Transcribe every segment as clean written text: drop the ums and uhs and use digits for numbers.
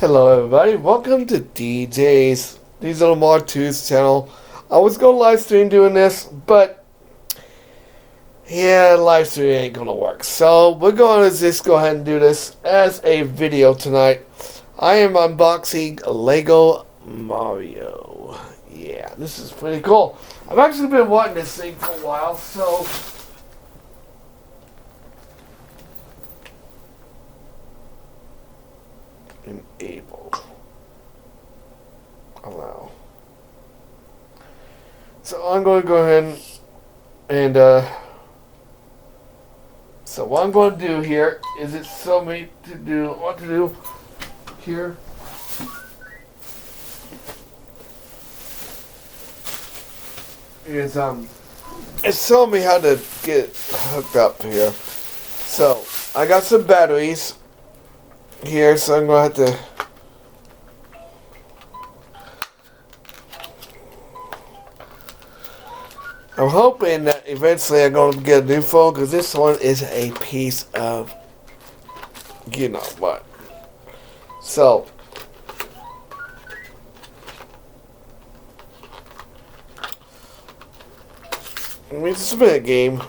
Hello everybody, welcome to DJ's Diesel Mod 2's channel. I was going to live stream doing this, but yeah, live stream ain't gonna work. So we're going to just go ahead and do this as a video tonight. I am unboxing Lego Mario. Yeah, this is pretty cool. I've actually been wanting this thing for a while, so enable. Allow. So I'm going to go ahead and so what I'm going to do here is it's so me to do what to do here. Is it's telling me how to get hooked up here. So I got some batteries here, so I'm going to have to. I'm hoping that eventually I'm going to get a new phone, because this one is a piece of, you know what. So, let me just a minute, game.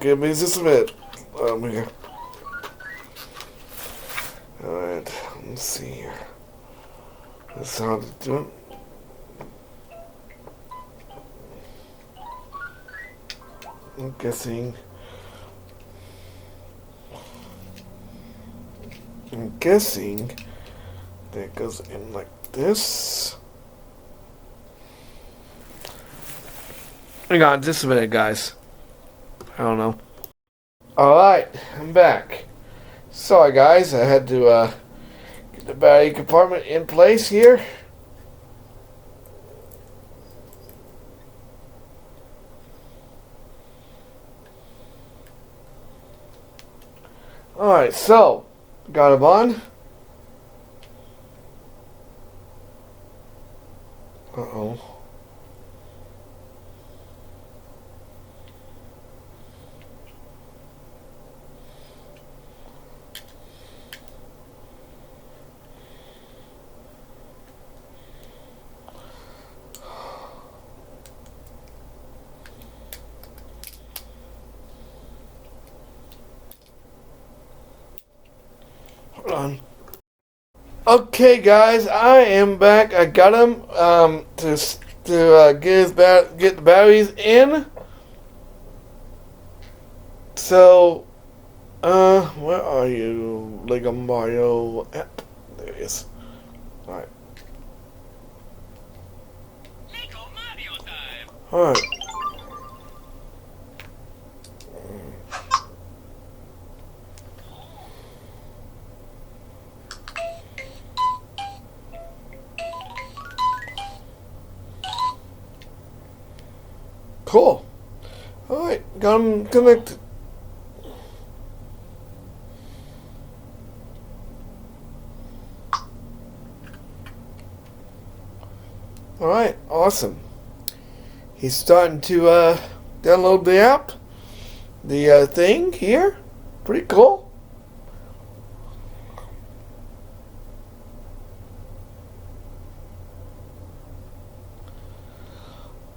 Give me just a minute. Here. Alright, let's see here. That's how to do it. I'm guessing that goes in like this. Hang on just a minute, guys. I don't know. Alright, I'm back. Sorry guys, I had to get the battery compartment in place here. Alright, so got him on. Uh-oh. Hold on. Okay, guys, I am back. I got him to get the batteries in. So, where are you, Lego Mario app? There he is. All right. Lego Mario time. All right. Cool. Alright, got them connected. Alright, awesome. He's starting to download the app. The thing here. Pretty cool.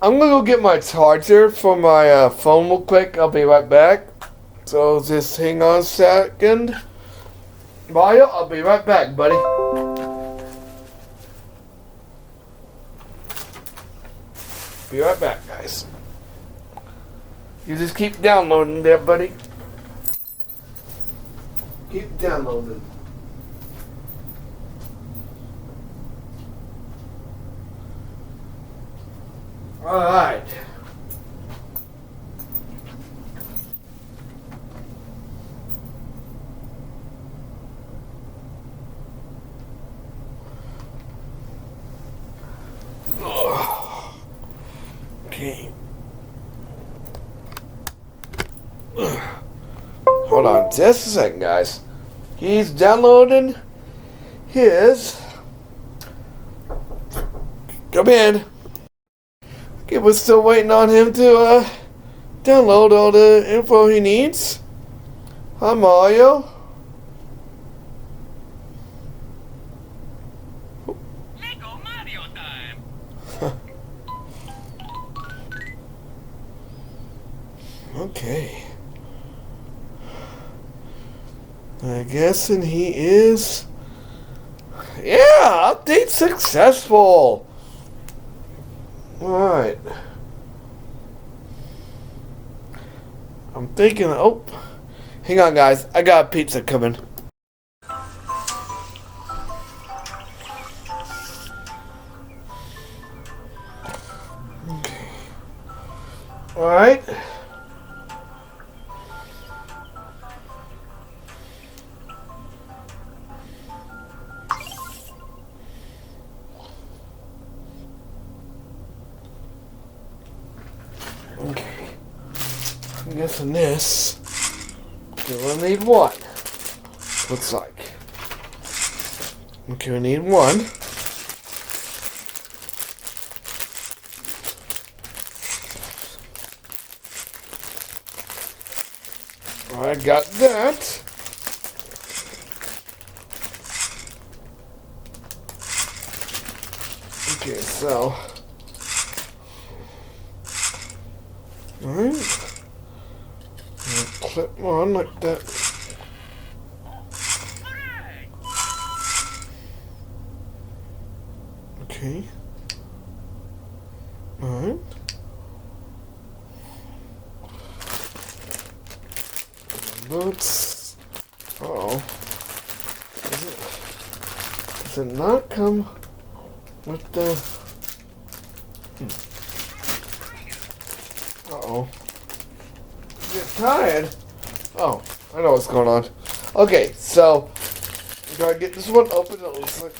I'm gonna go get my charger for my phone real quick. I'll be right back. So just hang on a second. Mario, I'll be right back, buddy. Be right back, guys. You just keep downloading there, buddy. Keep downloading. Alright. Okay. Hold on just a second, guys. He's downloading his. Come in. Okay, we're still waiting on him to download all the info he needs. Hi, Mario. time. Okay. I guessing he is. Yeah, update successful. Alright. I'm thinking, oh, hang on, guys. I got a pizza coming. Okay. Alright. Okay. I'm guessing this. We'll need one. Looks like. Okay, we need one. I got that. Okay, so. Alright. Clip on like that. Okay. Alright. Let's. Uh-oh. Does it not come with the. Uh-oh. Get tired. Oh, I know what's going on. Okay, so we gotta get this one open. It looks like.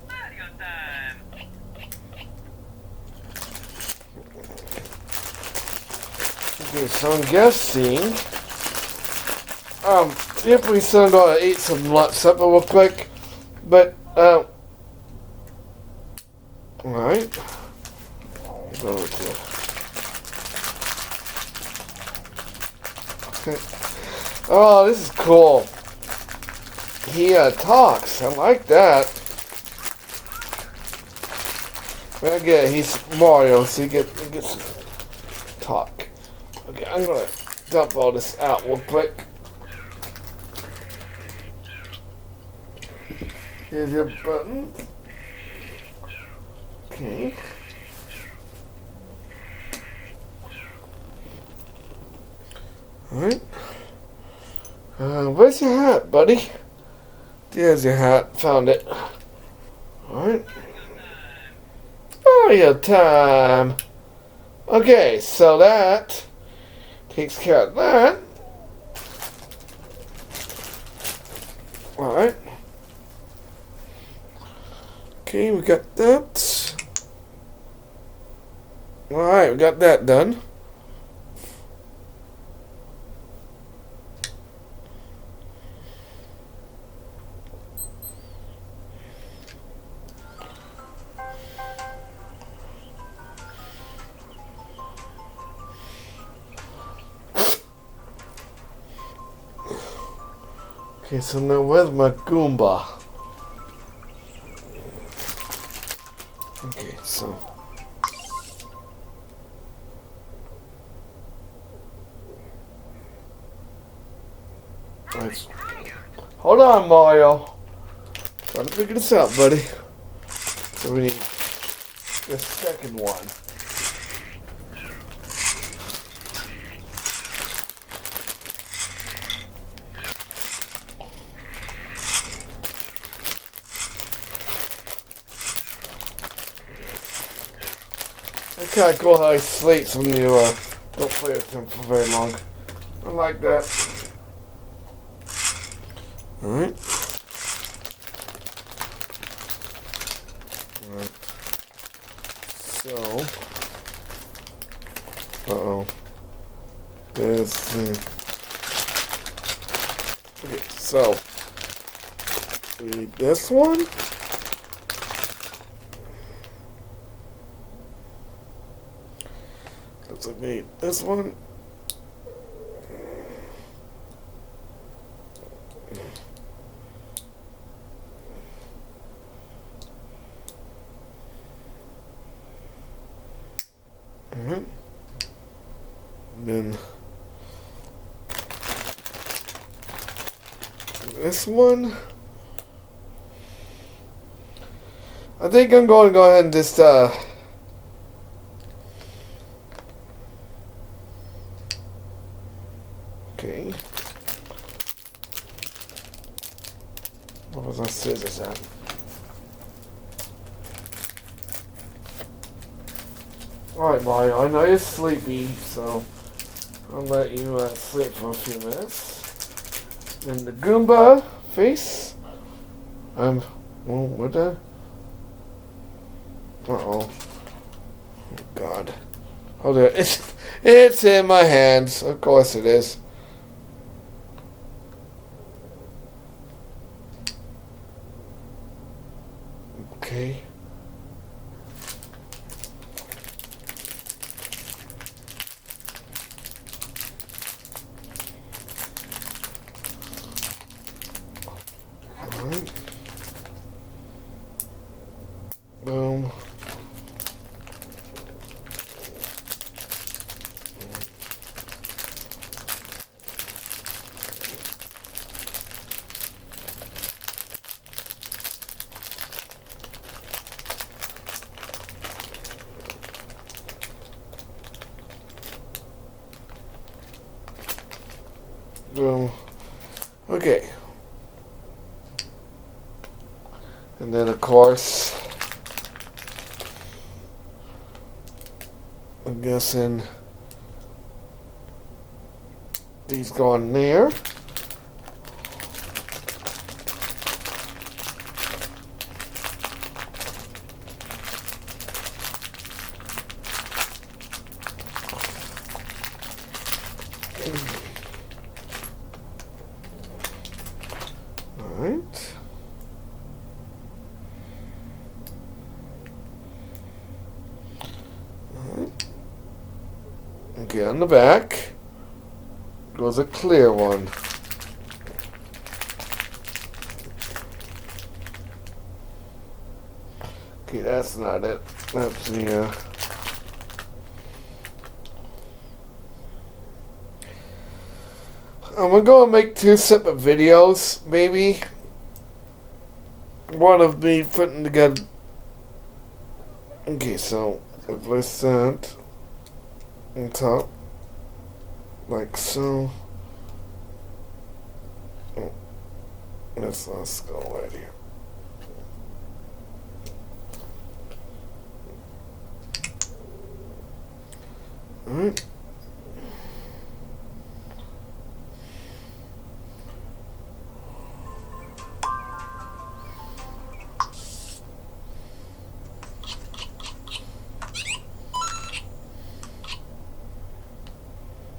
Mario time. Okay, so I'm guessing. If we still gonna eat some lunch supper real quick, but alright. Go with it. Okay. Oh, this is cool. He talks. I like that. When I get he's Mario, so he gets to talk. Okay, I'm gonna dump all this out real quick. Here's your button. Okay. Alright. Where's your hat, buddy? There's your hat. Found it. Alright. Mario time. Okay, so that takes care of that. Alright. Okay, we got that. Alright, we got that done. Okay, so now where's my Goomba? Okay, so. Let's, hold on, Mario. Trying to figure this out, buddy. So we need the second one. It's kind of cool how he sleeps when you don't play with him for very long. I like that. Alright. Alright. So. Uh-oh. There's the. Okay, so. We need this one. looks like we need this one. Alright. Then this one. I think I'm going to go ahead and just okay. What was my scissors at? Alright, Mario, I know you're sleepy, so I'll let you sleep for a few minutes. Then the Goomba face. Well, what the? Uh-oh. Oh, God. Oh, there. It's in my hands. Of course it is. Okay. Alright. Boom. Boom. Okay. And then, of course, I'm guessing these go in there. Alright. Okay, on the back goes a clear one. Okay, that's not it. That's the I'm gonna go and make two separate videos, maybe. One of me putting together. Okay, so I place that on top, like so. Oh, let's go right here. Alright.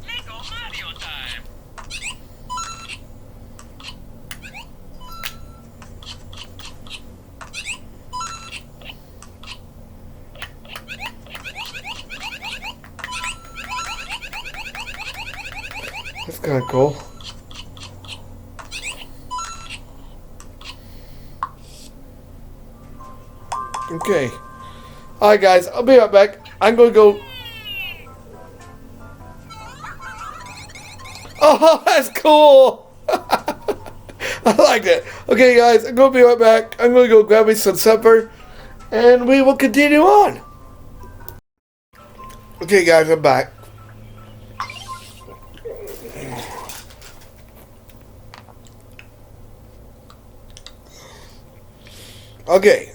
Lego Mario time. That's kind of cool. Okay. Alright, guys. I'll be right back. I'm going to go. Oh, that's cool. I like it. Okay, guys. I'm going to be right back. I'm going to go grab me some supper. And we will continue on. Okay, guys. I'm back. Okay.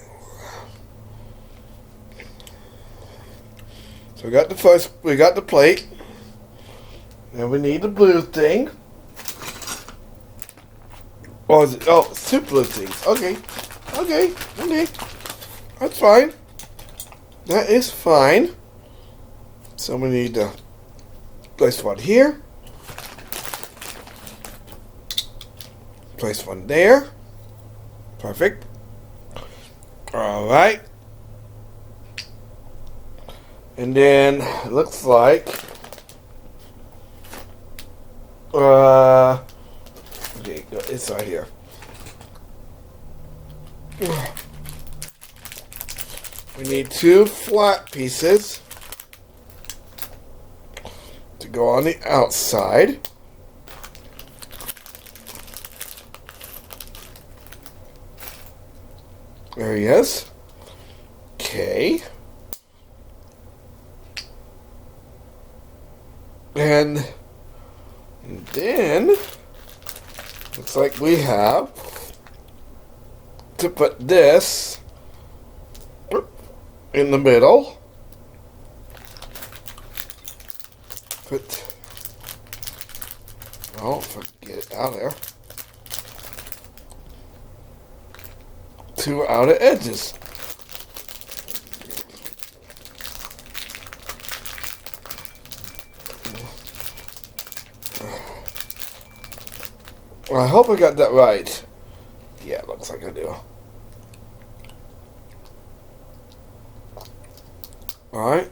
So we got the plate. And we need the blue thing. Oh, is it? Oh, it's two blue things. Okay. Okay. That's fine. That is fine. So we need to place one here. Place one there. Perfect. Alright. And then it looks like okay, it's right here. We need 2 flat pieces to go on the outside. There he is. Okay. And then looks like we have to put this in the middle. Get it out of there. 2 outer edges. I hope I got that right. Yeah, it looks like I do. Alright.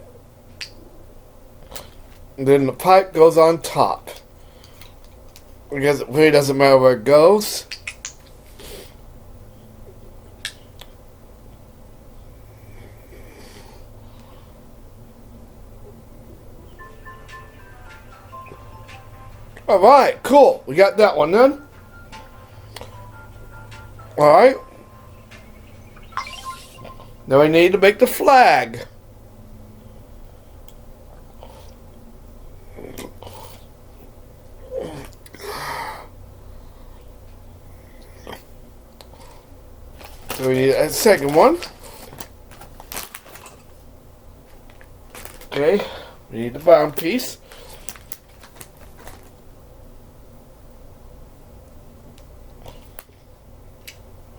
Then the pipe goes on top. Because it really doesn't matter where it goes. Alright, cool. We got that one then. Alright. Now we need to make the flag. So we need a second one. Okay. We need the bottom piece.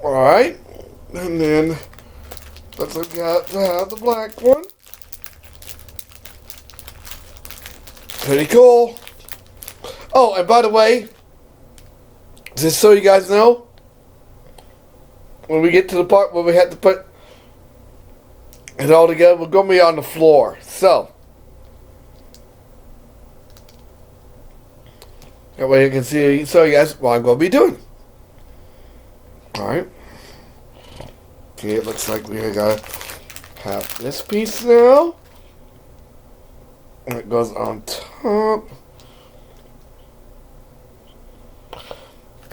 Alright, and then let's look at the black one. Pretty cool. Oh, and by the way, just so you guys know, when we get to the part where we have to put it all together, we're going to be on the floor. So, that way you can see, show you guys what I'm going to be doing. Alright. Okay, it looks like we gotta have this piece now. And it goes on top.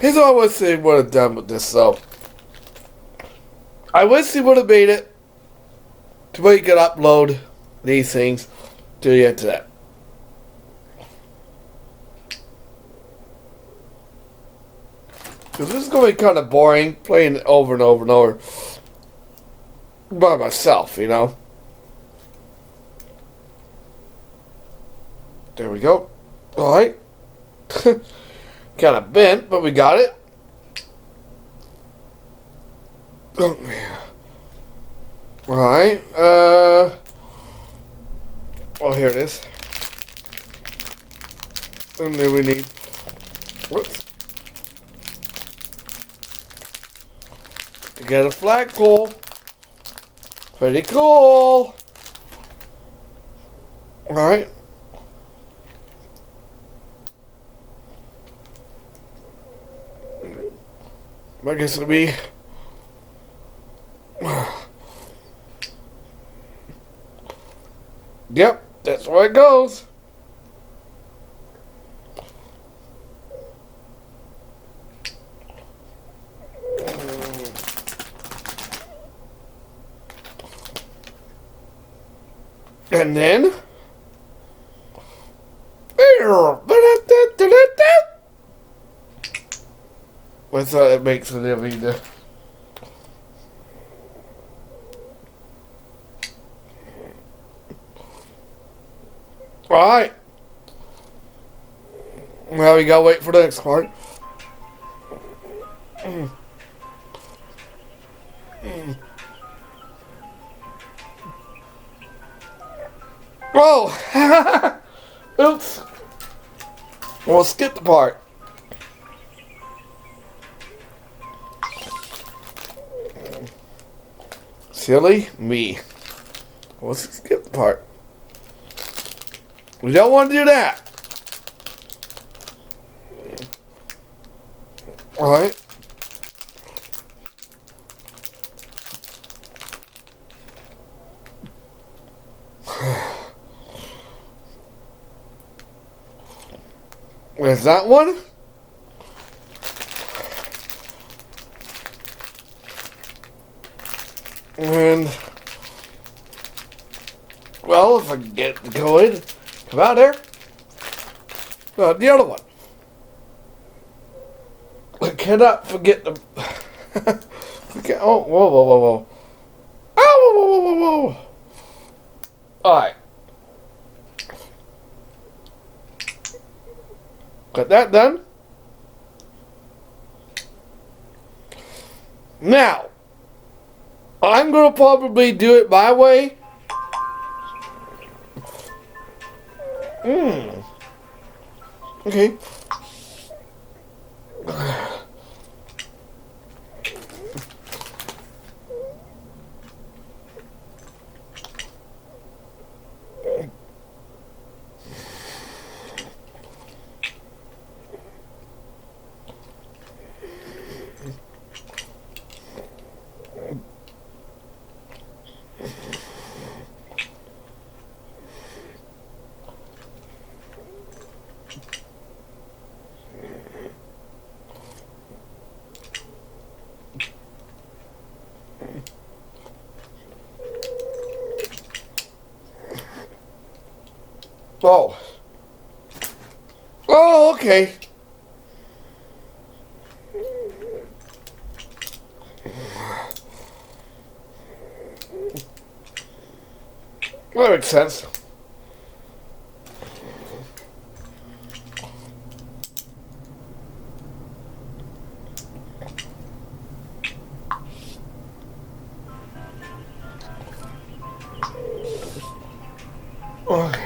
Here's what I wish they would have done with this, though. I wish they would have made it to where you could upload these things to the internet. Because this is going to be kind of boring, playing it over and over and over by myself, you know. There we go. Alright. Kind of bent, but we got it. Oh, man. Alright. Oh, here it is. And then we need... Whoops. To get a flagpole. Pretty cool. Alright. I guess it'll be... Yep, that's where it goes. And then... What's that it makes it either? Alright. Now we gotta wait for the next part. Oh! Oops. We'll skip the part. Silly me. Let's skip the part. We don't want to do that. Alright. There's that one. And, well, if I can get going, come out there. The other one. I cannot forget the. Oh, whoa, whoa, whoa, whoa. Oh, whoa, whoa, whoa, whoa, whoa. Alright. Got that done. Now, I'm going to probably do it my way. Okay. Oh. Oh, okay. That makes sense. Okay.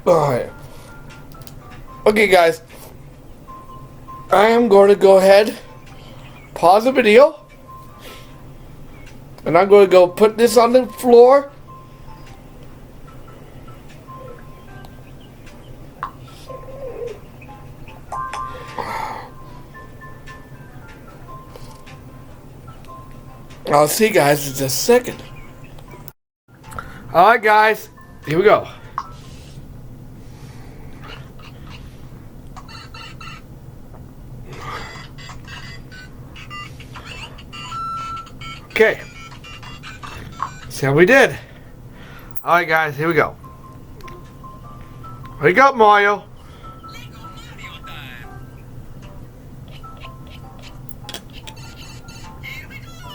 Alright. Okay, guys. I am going to go ahead, pause the video, and I'm going to go put this on the floor. I'll see you guys in just a second. Alright, guys. Here we go. Okay. See how we did. Alright, guys. Here we go. Wake up, Mario. Lego Mario time. Here we go.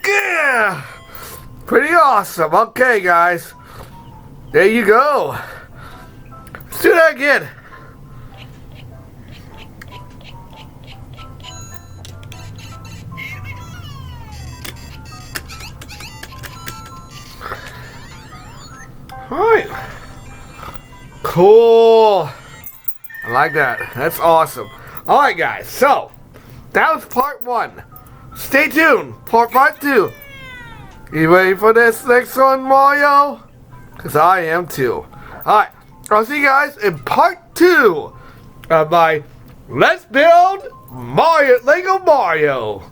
Yeah! Pretty awesome. Okay, guys. There you go. Let's do that again. Here we go. Alright. Cool. I like that. That's awesome. Alright, guys. So, that was part one. Stay tuned. Part two. You ready for this next one, Mario? Because I am too. Alright. I'll see you guys in part two of my Let's Build Mario Lego Mario.